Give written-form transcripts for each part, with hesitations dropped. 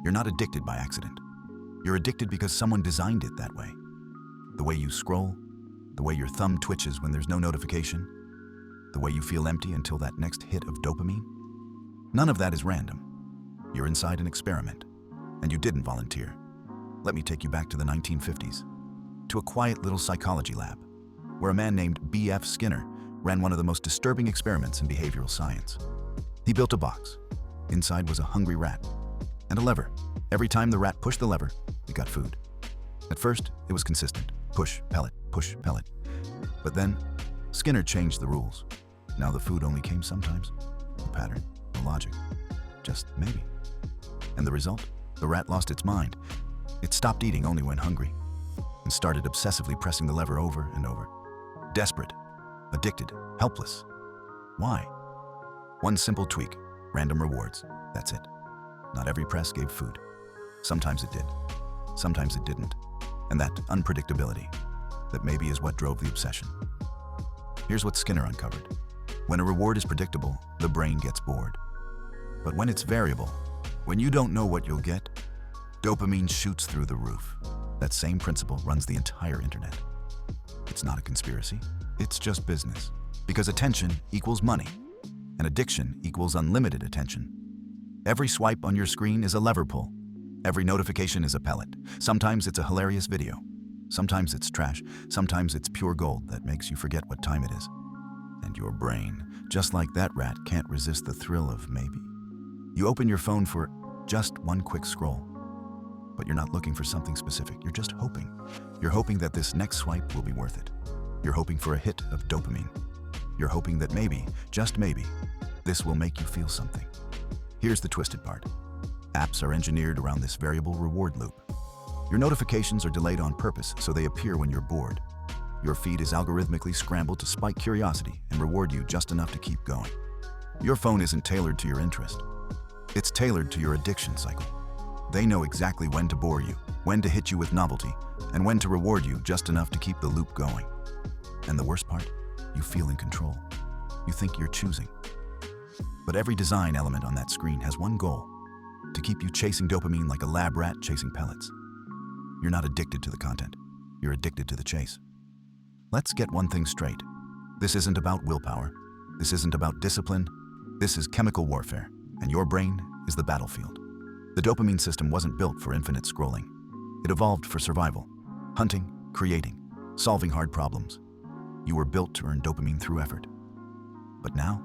You're not addicted by accident. You're addicted because someone designed it that way. The way you scroll, the way your thumb twitches when there's no notification, the way you feel empty until that next hit of dopamine. None of that is random. You're inside an experiment, and you didn't volunteer. Let me take you back to the 1950s, to a quiet little psychology lab, where a man named B.F. Skinner ran one of the most disturbing experiments in behavioral science. He built a box. Inside was a hungry rat, and a lever. Every time the rat pushed the lever, it got food. At first, it was consistent. Push, pellet, push, pellet. But then, Skinner changed the rules. Now the food only came sometimes. No pattern, no logic, just maybe. And the result? The rat lost its mind. It stopped eating only when hungry, and started obsessively pressing the lever over and over. Desperate, addicted, helpless. Why? One simple tweak, random rewards, that's it. Not every press gave food. Sometimes it did, sometimes it didn't. And that unpredictability, that maybe is what drove the obsession. Here's what Skinner uncovered. When a reward is predictable, the brain gets bored. But when it's variable, when you don't know what you'll get, dopamine shoots through the roof. That same principle runs the entire internet. It's not a conspiracy, it's just business. Because attention equals money, and addiction equals unlimited attention. Every swipe on your screen is a lever pull. Every notification is a pellet. Sometimes it's a hilarious video. Sometimes it's trash. Sometimes it's pure gold that makes you forget what time it is. And your brain, just like that rat, can't resist the thrill of maybe. You open your phone for just one quick scroll. But you're not looking for something specific. You're just hoping. You're hoping that this next swipe will be worth it. You're hoping for a hit of dopamine. You're hoping that maybe, just maybe, this will make you feel something. Here's the twisted part. Apps are engineered around this variable reward loop. Your notifications are delayed on purpose, so they appear when you're bored. Your feed is algorithmically scrambled to spike curiosity and reward you just enough to keep going. Your phone isn't tailored to your interest. It's tailored to your addiction cycle. They know exactly when to bore you, when to hit you with novelty, and when to reward you just enough to keep the loop going. And the worst part? You feel in control. You think you're choosing. But every design element on that screen has one goal: to keep you chasing dopamine like a lab rat chasing pellets. You're not addicted to the content. You're addicted to the chase. Let's get one thing straight. This isn't about willpower. This isn't about discipline. This is chemical warfare, and your brain is the battlefield. The dopamine system wasn't built for infinite scrolling. It evolved for survival, hunting, creating, solving hard problems. You were built to earn dopamine through effort. But now,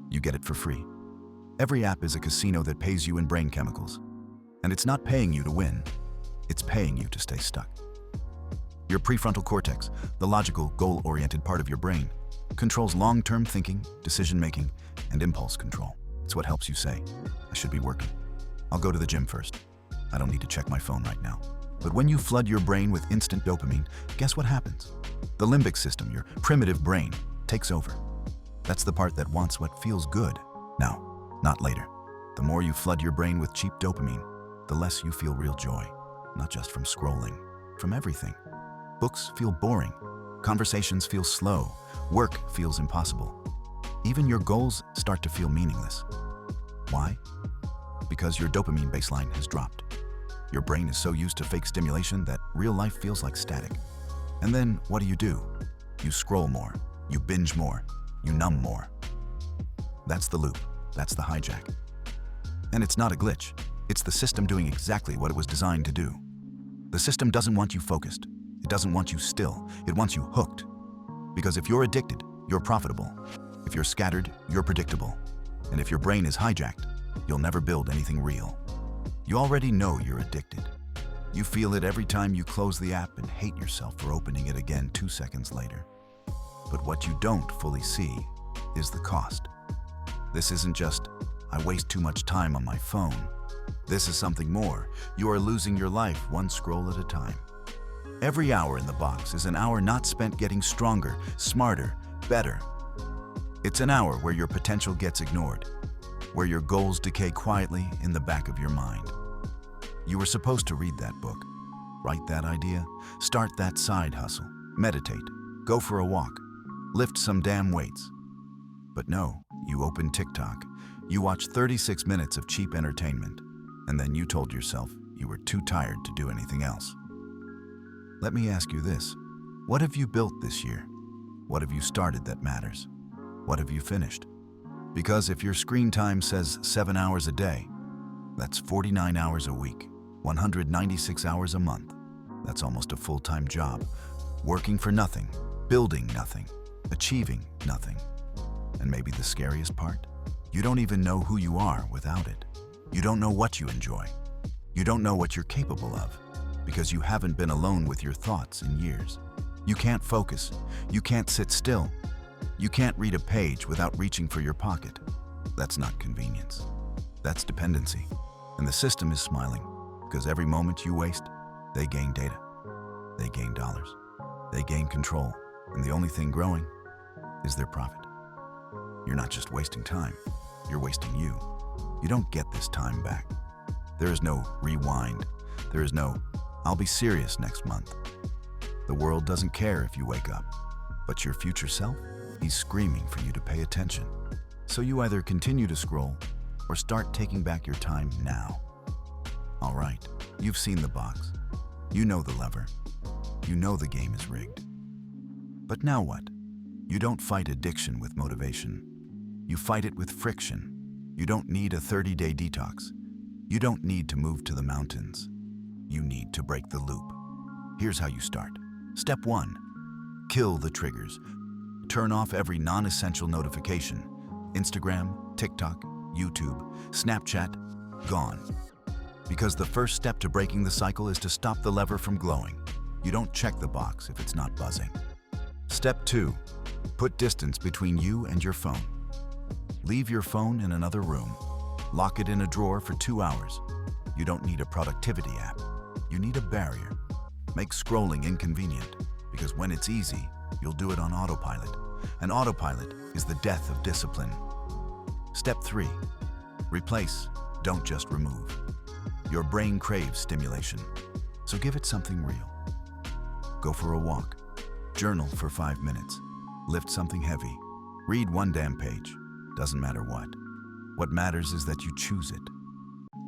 you get it for free. Every app is a casino that pays you in brain chemicals. And it's not paying you to win, it's paying you to stay stuck. Your prefrontal cortex, the logical, goal-oriented part of your brain, controls long-term thinking, decision-making, and impulse control. It's what helps you say, I should be working. I'll go to the gym first. I don't need to check my phone right now. But when you flood your brain with instant dopamine, guess what happens? The limbic system, your primitive brain, takes over. That's the part that wants what feels good now, not later. The more you flood your brain with cheap dopamine, the less you feel real joy, not just from scrolling, from everything. Books feel boring, conversations feel slow, work feels impossible. Even your goals start to feel meaningless. Why? Because your dopamine baseline has dropped. Your brain is so used to fake stimulation that real life feels like static. And then what do? You scroll more, you binge more, you numb more. That's the loop, that's the hijack. And it's not a glitch, it's the system doing exactly what it was designed to do. The system doesn't want you focused, it doesn't want you still, it wants you hooked. Because if you're addicted, you're profitable. If you're scattered, you're predictable. And if your brain is hijacked, you'll never build anything real. You already know you're addicted. You feel it every time you close the app and hate yourself for opening it again 2 seconds later. But what you don't fully see is the cost. This isn't just, I waste too much time on my phone. This is something more. You are losing your life one scroll at a time. Every hour in the box is an hour not spent getting stronger, smarter, better. It's an hour where your potential gets ignored, where your goals decay quietly in the back of your mind. You were supposed to read that book, write that idea, start that side hustle, meditate, go for a walk, lift some damn weights. But no, you open TikTok, you watch 36 minutes of cheap entertainment, And then you told yourself you were too tired to do anything else. Let me ask you this. What have you built this year? What have you started that matters? What have you finished? Because if your screen time says 7 hours a day, that's 49 hours a week, 196 hours a month. That's almost a full-time job, working for nothing, building nothing, achieving nothing. And maybe the scariest part? You don't even know who you are without it. You don't know what you enjoy. You don't know what you're capable of, because you haven't been alone with your thoughts in years. You can't focus. You can't sit still. You can't read a page without reaching for your pocket. That's not convenience. That's dependency. And the system is smiling, because every moment you waste, they gain data. They gain dollars. They gain control. And the only thing growing is their profit. You're not just wasting time, you're wasting you. You don't get this time back. There is no rewind. There is no, I'll be serious next month. The world doesn't care if you wake up, but your future self, he's screaming for you to pay attention. So you either continue to scroll or start taking back your time now. All right, you've seen the box. You know the lever. You know the game is rigged. But now what? You don't fight addiction with motivation. You fight it with friction. You don't need a 30-day detox. You don't need to move to the mountains. You need to break the loop. Here's how you start. Step 1. Kill the triggers. Turn off every non-essential notification. Instagram, TikTok, YouTube, Snapchat, gone. Because the first step to breaking the cycle is to stop the lever from glowing. You don't check the box if it's not buzzing. Step 2. Put distance between you and your phone. Leave your phone in another room. Lock it in a drawer for 2 hours. You don't need a productivity app. You need a barrier. Make scrolling inconvenient, because when it's easy, you'll do it on autopilot. And autopilot is the death of discipline. Step 3. Replace, don't just remove. Your brain craves stimulation, so give it something real. Go for a walk. Journal for 5 minutes. Lift something heavy. Read one damn page. Doesn't matter what. What matters is that you choose it,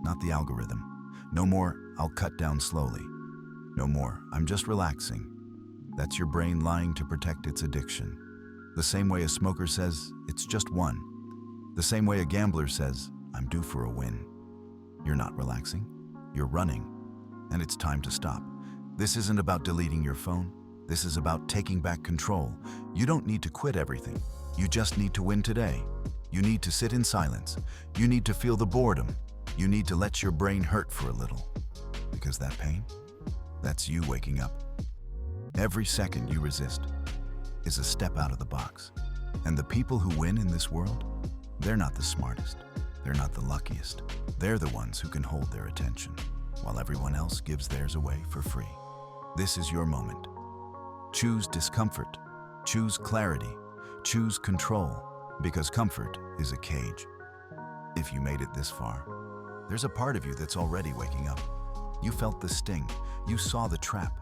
not the algorithm. No more, I'll cut down slowly. No more, I'm just relaxing. That's your brain lying to protect its addiction. The same way a smoker says, it's just one. The same way a gambler says, I'm due for a win. You're not relaxing, you're running, and it's time to stop. This isn't about deleting your phone. This is about taking back control. You don't need to quit everything. You just need to win today. You need to sit in silence. You need to feel the boredom. You need to let your brain hurt for a little. Because that pain, that's you waking up. Every second you resist is a step out of the box. And the people who win in this world, they're not the smartest. They're not the luckiest. They're the ones who can hold their attention, while everyone else gives theirs away for free. This is your moment. Choose discomfort. Choose clarity. Choose control. Because comfort is a cage. If you made it this far, there's a part of you that's already waking up. You felt the sting. You saw the trap.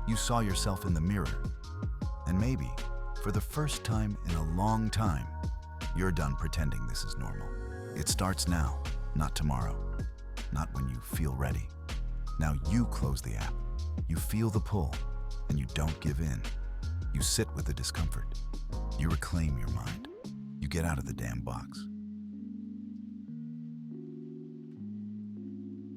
You saw yourself in the mirror. And maybe, for the first time in a long time, you're done pretending this is normal. It starts now, not tomorrow. Not when you feel ready. Now you close the app. You feel the pull, and you don't give in. You sit with the discomfort. You reclaim your mind. You get out of the damn box.